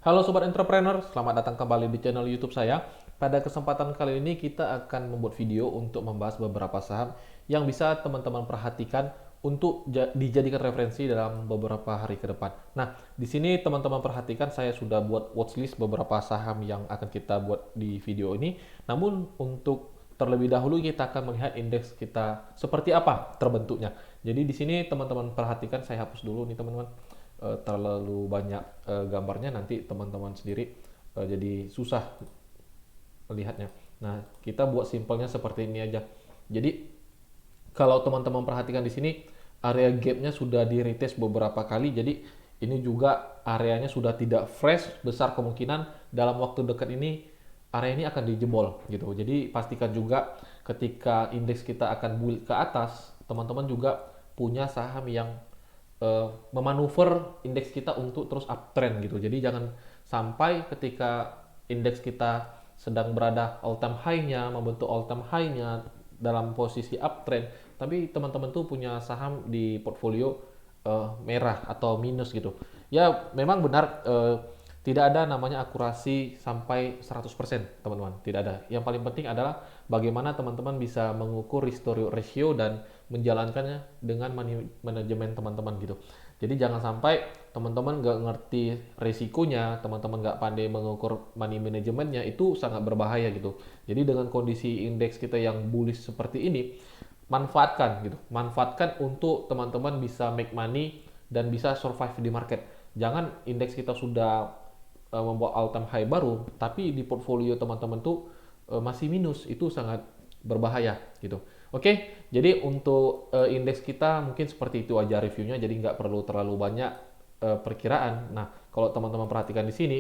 Halo Sobat Entrepreneur, selamat datang kembali di channel YouTube saya. Pada kesempatan kali ini kita akan membuat video untuk membahas beberapa saham yang bisa teman-teman perhatikan untuk dijadikan referensi dalam beberapa hari ke depan. Nah, di sini teman-teman perhatikan saya sudah buat watchlist beberapa saham yang akan kita buat di video ini. Namun untuk terlebih dahulu kita akan melihat indeks kita seperti apa terbentuknya. Jadi di sini teman-teman perhatikan, saya hapus dulu nih teman-teman. Terlalu banyak gambarnya, nanti teman-teman sendiri jadi susah melihatnya. Nah, kita buat simpelnya seperti ini aja. Jadi kalau teman-teman perhatikan di sini, area gapnya sudah di retest beberapa kali. Jadi ini juga areanya sudah tidak fresh, besar kemungkinan dalam waktu dekat ini area ini akan dijebol gitu. Jadi pastikan juga ketika indeks kita akan build ke atas, teman-teman juga punya saham yang memanuver indeks kita untuk terus uptrend gitu. Jadi jangan sampai ketika indeks kita sedang berada all time high-nya, membentuk all time high-nya dalam posisi uptrend, tapi teman-teman tuh punya saham di portfolio merah atau minus gitu. Ya, memang benar tidak ada namanya akurasi sampai 100% teman-teman, tidak ada. Yang paling penting adalah bagaimana teman-teman bisa mengukur historical ratio dan menjalankannya dengan manajemen teman-teman gitu. Jadi jangan sampai teman-teman nggak ngerti resikonya, teman-teman nggak pandai mengukur money manajemennya, itu sangat berbahaya gitu. Jadi dengan kondisi indeks kita yang bullish seperti ini, manfaatkan gitu, manfaatkan untuk teman-teman bisa make money dan bisa survive di market. Jangan indeks kita sudah membuat all time high baru, tapi di portfolio teman-teman tuh masih minus, itu sangat berbahaya gitu. Oke, jadi untuk indeks kita mungkin seperti itu aja reviewnya, jadi nggak perlu terlalu banyak perkiraan. Nah, kalau teman-teman perhatikan di sini,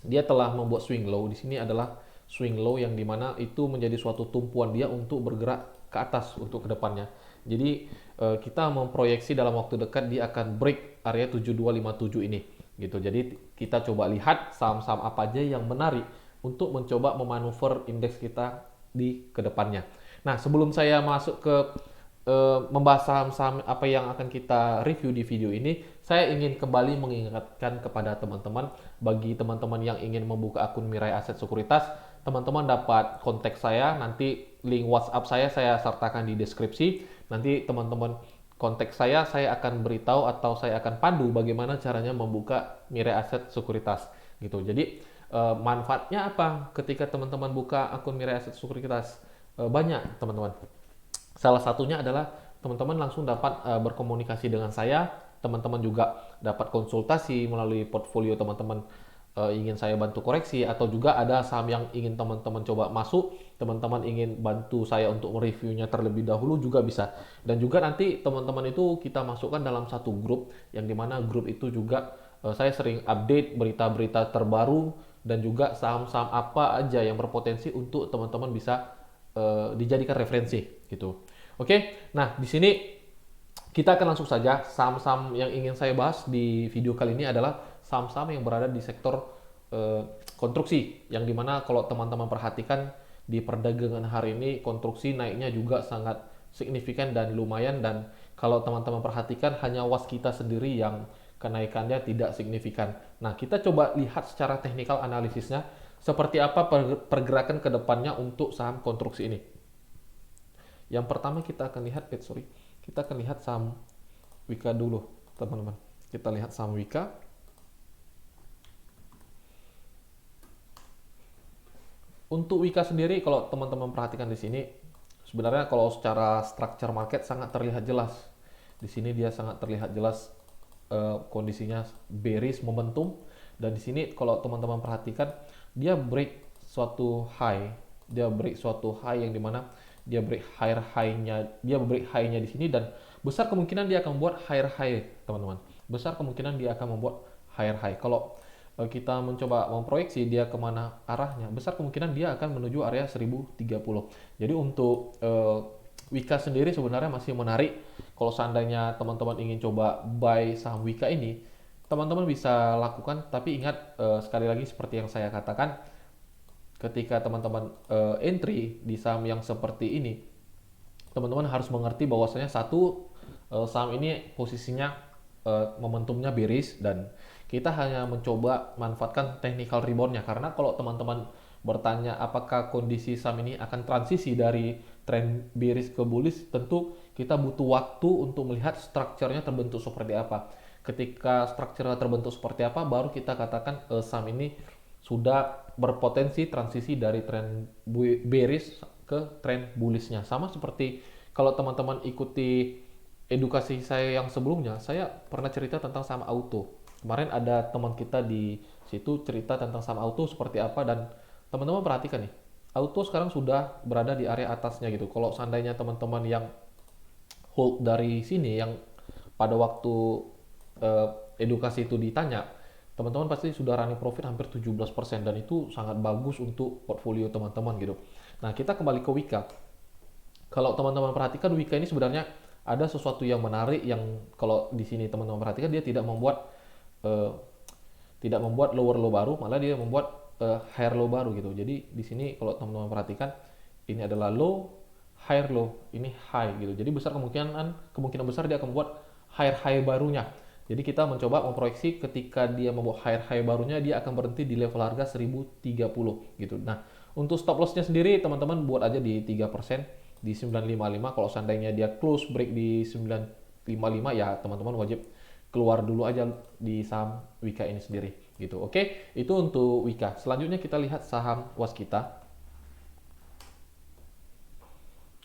dia telah membuat swing low. Di sini adalah swing low yang dimana itu menjadi suatu tumpuan dia untuk bergerak ke atas untuk kedepannya. Jadi kita memproyeksi dalam waktu dekat dia akan break area 7257 ini gitu. Jadi kita coba lihat saham-saham apa aja yang menarik untuk mencoba memanuver indeks kita di kedepannya. Nah, sebelum saya masuk ke membahas saham-saham apa yang akan kita review di video ini, saya ingin kembali mengingatkan kepada teman-teman, bagi teman-teman yang ingin membuka akun Mirai Aset Sekuritas, teman-teman dapat kontak saya, nanti link WhatsApp saya sertakan di deskripsi. Nanti teman-teman kontak saya akan beritahu atau saya akan pandu bagaimana caranya membuka Mirai Aset Sekuritas gitu. Jadi manfaatnya apa ketika teman-teman buka akun Mirai Aset Sekuritas? Banyak teman-teman. Salah satunya adalah teman-teman langsung dapat berkomunikasi dengan saya, teman-teman juga dapat konsultasi melalui portfolio teman-teman ingin saya bantu koreksi, atau juga ada saham yang ingin teman-teman coba masuk, teman-teman ingin bantu saya untuk mereviewnya terlebih dahulu juga bisa. Dan juga nanti teman-teman itu kita masukkan dalam satu grup, yang dimana grup itu juga saya sering update berita-berita terbaru dan juga saham-saham apa aja yang berpotensi untuk teman-teman bisa dijadikan referensi gitu. Oke, nah di sini kita akan langsung saja. Saham-saham yang ingin saya bahas di video kali ini adalah saham-saham yang berada di sektor konstruksi, yang dimana kalau teman-teman perhatikan di perdagangan hari ini konstruksi naiknya juga sangat signifikan dan lumayan, dan kalau teman-teman perhatikan hanya waskita sendiri yang kenaikannya tidak signifikan. Nah, kita coba lihat secara teknikal analisisnya seperti apa pergerakan ke depannya untuk saham konstruksi ini. Yang pertama kita akan lihat, kita akan lihat saham Wika dulu, teman-teman. Kita lihat saham Wika. Untuk Wika sendiri, kalau teman-teman perhatikan di sini, sebenarnya kalau secara structure market sangat terlihat jelas. Di sini dia sangat terlihat jelas kondisinya bearish momentum, dan di sini kalau teman-teman perhatikan dia break suatu high, yang dimana dia break high-nya di sini, dan besar kemungkinan dia akan membuat higher high, teman-teman. Besar kemungkinan dia akan membuat higher high. Kalau kita mencoba memproyeksi dia kemana arahnya, besar kemungkinan dia akan menuju area 1030. Jadi untuk Wika sendiri sebenarnya masih menarik. Kalau seandainya teman-teman ingin coba buy saham Wika ini, teman-teman bisa lakukan, tapi ingat sekali lagi seperti yang saya katakan, ketika teman-teman entry di saham yang seperti ini, teman-teman harus mengerti bahwasanya satu, saham ini posisinya momentumnya bearish, dan Kita hanya mencoba manfaatkan technical reboundnya, karena kalau teman-teman bertanya apakah kondisi saham ini akan transisi dari tren bearish ke bullish, tentu kita butuh waktu untuk melihat strukturnya terbentuk seperti apa. Ketika strukturnya terbentuk seperti apa, baru kita katakan saham ini sudah berpotensi transisi dari tren bearish ke tren bullishnya. Sama seperti kalau teman-teman ikuti edukasi saya yang sebelumnya, saya pernah cerita tentang saham auto. Kemarin ada teman kita di situ cerita tentang saham auto seperti apa, dan teman-teman perhatikan nih, auto sekarang sudah berada di area atasnya gitu. Kalau seandainya teman-teman yang hold dari sini, yang pada waktu eh, edukasi itu ditanya, teman-teman pasti sudah running profit hampir 17%, dan itu sangat bagus untuk portfolio teman-teman gitu. Nah, kita kembali ke Wika. Kalau teman-teman perhatikan, Wika ini sebenarnya ada sesuatu yang menarik, yang kalau di sini teman-teman perhatikan, dia eh, tidak membuat lower low baru, malah dia membuat higher low baru gitu. Jadi di sini kalau teman-teman perhatikan, ini adalah low, higher low, ini high gitu. Jadi kemungkinan besar dia akan membuat higher high barunya. Jadi kita mencoba memproyeksi ketika dia membuat higher high barunya, dia akan berhenti di level harga 1030 gitu. Nah, untuk stop lossnya sendiri teman-teman buat aja di 3%, di 955. Kalau seandainya dia close break di 955, ya teman-teman wajib keluar dulu aja di saham Wika ini sendiri gitu. Oke, itu untuk Wika. Selanjutnya kita lihat saham Waskita.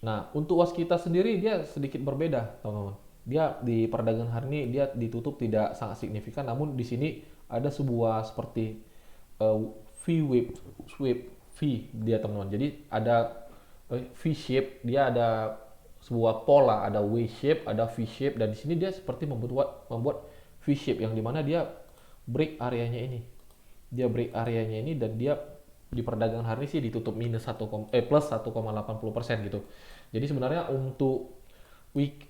Nah, untuk Waskita sendiri dia sedikit berbeda, teman-teman. Dia di perdagangan hari ini dia ditutup tidak sangat signifikan, namun di sini ada sebuah seperti V-wave, sweep V dia, teman-teman. Jadi ada V-shape, dia ada sebuah pola, ada W-shape, ada V-shape, dan di sini dia seperti membuat V-shape yang dimana dia break areanya ini. Dia break areanya ini, dan dia di perdagangan hari ini sih ditutup plus 1,80% gitu. Jadi sebenarnya untuk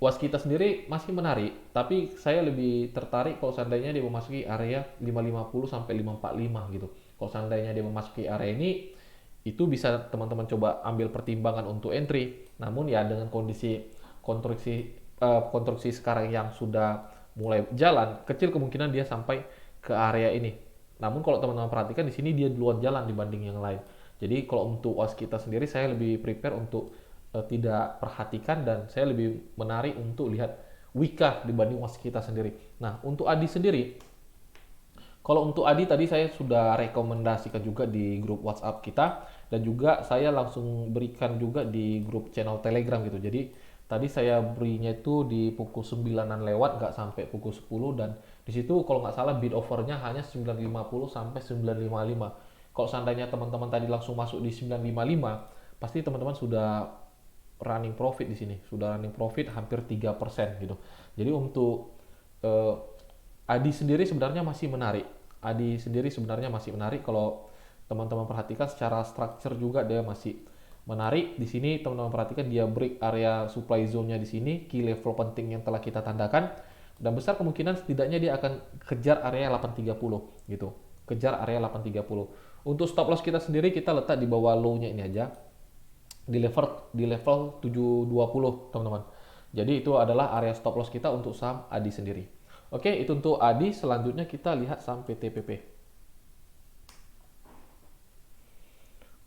Waskita sendiri masih menarik, tapi saya lebih tertarik kalau seandainya dia memasuki area 550 sampai 545 gitu. Kalau seandainya dia memasuki area ini, itu bisa teman-teman coba ambil pertimbangan untuk entry. Namun ya dengan kondisi konstruksi sekarang yang sudah mulai jalan, kecil kemungkinan dia sampai ke area ini. Namun kalau teman-teman perhatikan, di sini dia duluan jalan dibanding yang lain. Jadi kalau untuk Waskita sendiri saya lebih prepare untuk tidak perhatikan, dan saya lebih menarik untuk lihat Wika dibanding Waskita sendiri. Nah, untuk Adi sendiri, kalau untuk Adi tadi saya sudah rekomendasikan juga di grup WhatsApp kita, dan juga saya langsung berikan juga di grup channel Telegram gitu. Jadi tadi saya berinya itu di pukul 9-an lewat, nggak sampai pukul 10, dan di situ kalau nggak salah bid offernya hanya 950 sampai 955. Kalau seandainya teman-teman tadi langsung masuk di 955, pasti teman-teman sudah running profit di sini, sudah running profit hampir 3% gitu. Jadi untuk eh, Adi sendiri sebenarnya masih menarik. Adi sendiri sebenarnya masih menarik kalau teman-teman perhatikan secara structure juga dia masih menarik. Di sini teman-teman perhatikan dia break area supply zone-nya di sini, key level penting yang telah kita tandakan, dan besar kemungkinan setidaknya dia akan kejar area 830 gitu. Kejar area 830. Untuk stop loss kita sendiri kita letak di bawah low-nya ini aja, di level 720 teman-teman. Jadi itu adalah area stop loss kita untuk saham Adi sendiri. Oke, itu untuk Adi. Selanjutnya kita lihat saham PTPP.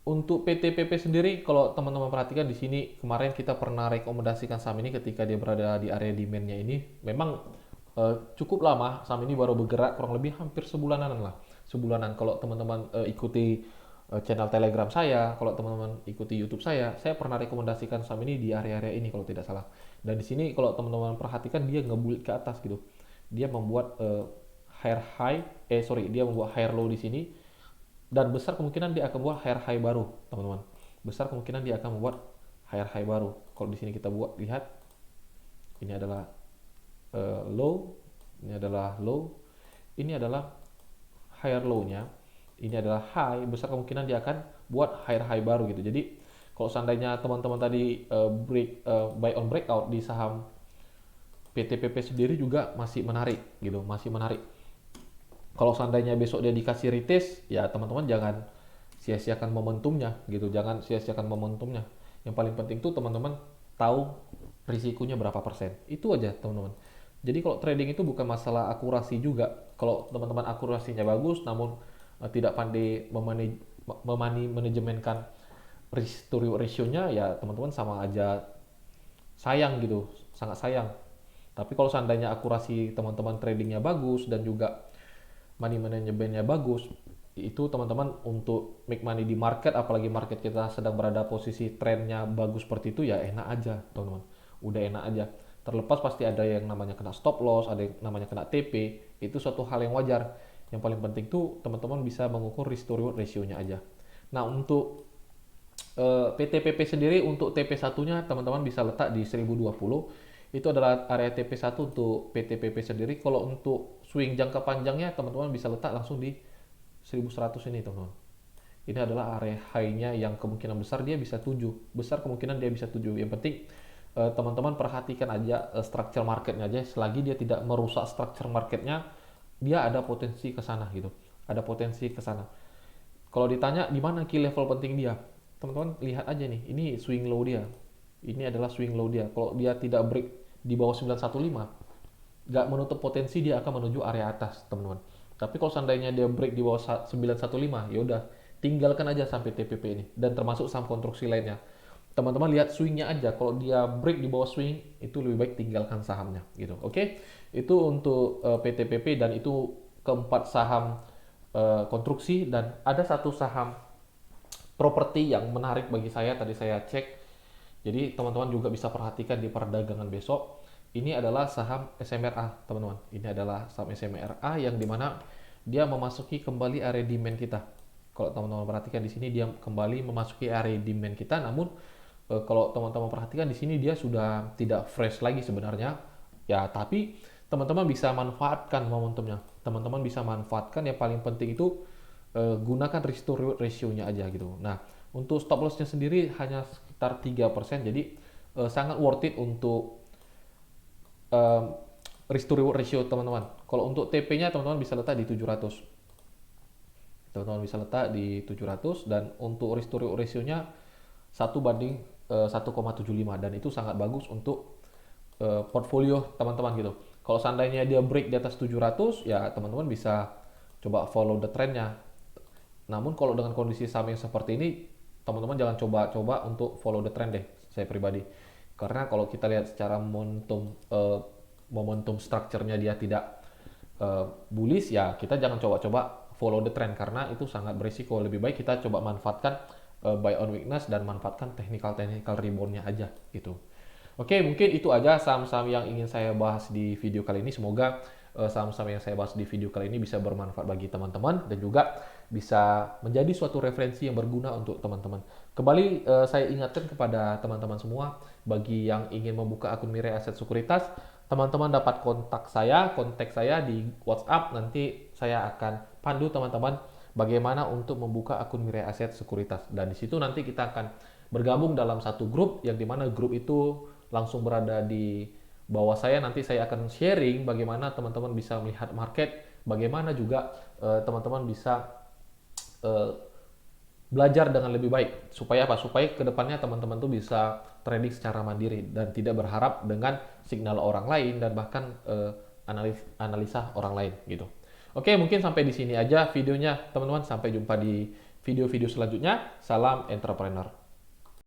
Untuk PTPP sendiri, kalau teman-teman perhatikan di sini, kemarin kita pernah rekomendasikan saham ini ketika dia berada di area demand-nya ini. Memang cukup lama saham ini baru bergerak, kurang lebih hampir sebulanan lah. Sebulanan. Kalau teman-teman ikuti channel Telegram saya, kalau teman-teman ikuti YouTube saya pernah rekomendasikan saham ini di area-area ini kalau tidak salah. Dan di sini kalau teman-teman perhatikan dia ngebuild ke atas gitu. Dia membuat dia membuat higher low di sini, dan besar kemungkinan dia akan membuat higher high baru, teman-teman. Besar kemungkinan dia akan membuat higher high baru. Kalau di sini kita lihat, ini adalah low, ini adalah low, ini adalah higher low-nya, ini adalah high, besar kemungkinan dia akan buat higher high baru gitu. Jadi kalau seandainya teman-teman tadi buy on breakout di saham PTPP sendiri juga masih menarik gitu, masih menarik. Kalau seandainya besok dia dikasih retest, ya teman-teman jangan sia-siakan momentumnya gitu, jangan sia-siakan momentumnya. Yang paling penting tuh teman-teman tahu risikonya berapa persen. Itu aja teman-teman. Jadi kalau trading itu bukan masalah akurasi juga. Kalau teman-teman akurasinya bagus, namun tidak pandai manajemenkan risk to reward ratio-nya, ya teman-teman sama aja sayang gitu, sangat sayang. Tapi kalau seandainya akurasi teman-teman tradingnya bagus dan juga money manajemennya bagus, itu teman-teman untuk make money di market, apalagi market kita sedang berada posisi trennya bagus seperti itu, ya enak aja teman-teman, udah enak aja. Terlepas pasti ada yang namanya kena stop loss, ada yang namanya kena TP, itu suatu hal yang wajar. Yang paling penting tuh teman-teman bisa mengukur risk to reward ratio-nya aja. Nah, untuk PTPP sendiri, untuk TP1-nya teman-teman bisa letak di 1020. Itu adalah area TP1 untuk PTPP sendiri. Kalau untuk swing jangka panjangnya teman-teman bisa letak langsung di 1100 ini, teman-teman. Ini adalah area high-nya yang kemungkinan besar dia bisa 7. Besar kemungkinan dia bisa 7. Yang penting teman-teman perhatikan aja structure marketnya aja. Selagi dia tidak merusak structure marketnya, dia ada potensi ke sana gitu. Ada potensi ke sana. Kalau ditanya di mana key level penting dia, teman-teman lihat aja nih, ini swing low dia. Ini adalah swing low dia. Kalau dia tidak break di bawah 915, nggak menutup potensi dia akan menuju area atas, teman-teman. Tapi kalau seandainya dia break di bawah 915, ya udah tinggalkan aja sampai TPP ini, dan termasuk saham konstruksi lainnya. Teman-teman lihat swingnya aja. Kalau dia break di bawah swing, itu lebih baik tinggalkan sahamnya gitu. Oke? Itu untuk PTPP, dan itu keempat saham konstruksi. Dan ada satu saham properti yang menarik bagi saya, tadi saya cek. Jadi teman-teman juga bisa perhatikan di perdagangan besok. Ini adalah saham SMRA, teman-teman. Ini adalah saham SMRA yang dimana dia memasuki kembali area demand kita. Kalau teman-teman perhatikan di sini dia kembali memasuki area demand kita, namun kalau teman-teman perhatikan di sini dia sudah tidak fresh lagi sebenarnya. Ya, tapi teman-teman bisa manfaatkan momentumnya. Teman-teman bisa manfaatkan, yang paling penting itu gunakan risk to reward ratio-nya aja gitu. Nah, untuk stop loss-nya sendiri hanya sekitar 3%, jadi sangat worth it untuk risk to reward ratio teman-teman. Kalau untuk TP-nya teman-teman bisa letak di 700. Teman-teman bisa letak di 700, dan untuk risk to reward ratio-nya 1/1,75, dan itu sangat bagus untuk portfolio teman-teman gitu. Kalau seandainya dia break di atas 700, ya teman-teman bisa coba follow the trend-nya. Namun kalau dengan kondisi saham yang seperti ini, teman-teman jangan coba-coba untuk follow the trend deh, saya pribadi. Karena kalau kita lihat secara momentum structure-nya dia tidak bullish, ya kita jangan coba-coba follow the trend, karena itu sangat berisiko. Lebih baik kita coba manfaatkan buy on weakness dan manfaatkan technical rebound-nya aja gitu. Oke, mungkin itu aja saham-saham yang ingin saya bahas di video kali ini. Semoga saham-saham yang saya bahas di video kali ini bisa bermanfaat bagi teman-teman, dan juga bisa menjadi suatu referensi yang berguna untuk teman-teman. Kembali saya ingatkan kepada teman-teman semua, bagi yang ingin membuka akun Mirai Aset Sekuritas, teman-teman dapat kontak saya di WhatsApp. Nanti saya akan pandu teman-teman bagaimana untuk membuka akun Mirai Aset Sekuritas. Dan di situ nanti kita akan bergabung dalam satu grup, yang dimana grup itu langsung berada di bawah saya. Nanti saya akan sharing bagaimana teman-teman bisa melihat market, bagaimana juga teman-teman bisa belajar dengan lebih baik. Supaya apa? Supaya kedepannya teman-teman tuh bisa trading secara mandiri dan tidak berharap dengan signal orang lain, dan bahkan analisa orang lain gitu. Oke, mungkin sampai di sini aja videonya teman-teman. Sampai jumpa di video-video selanjutnya. Salam entrepreneur.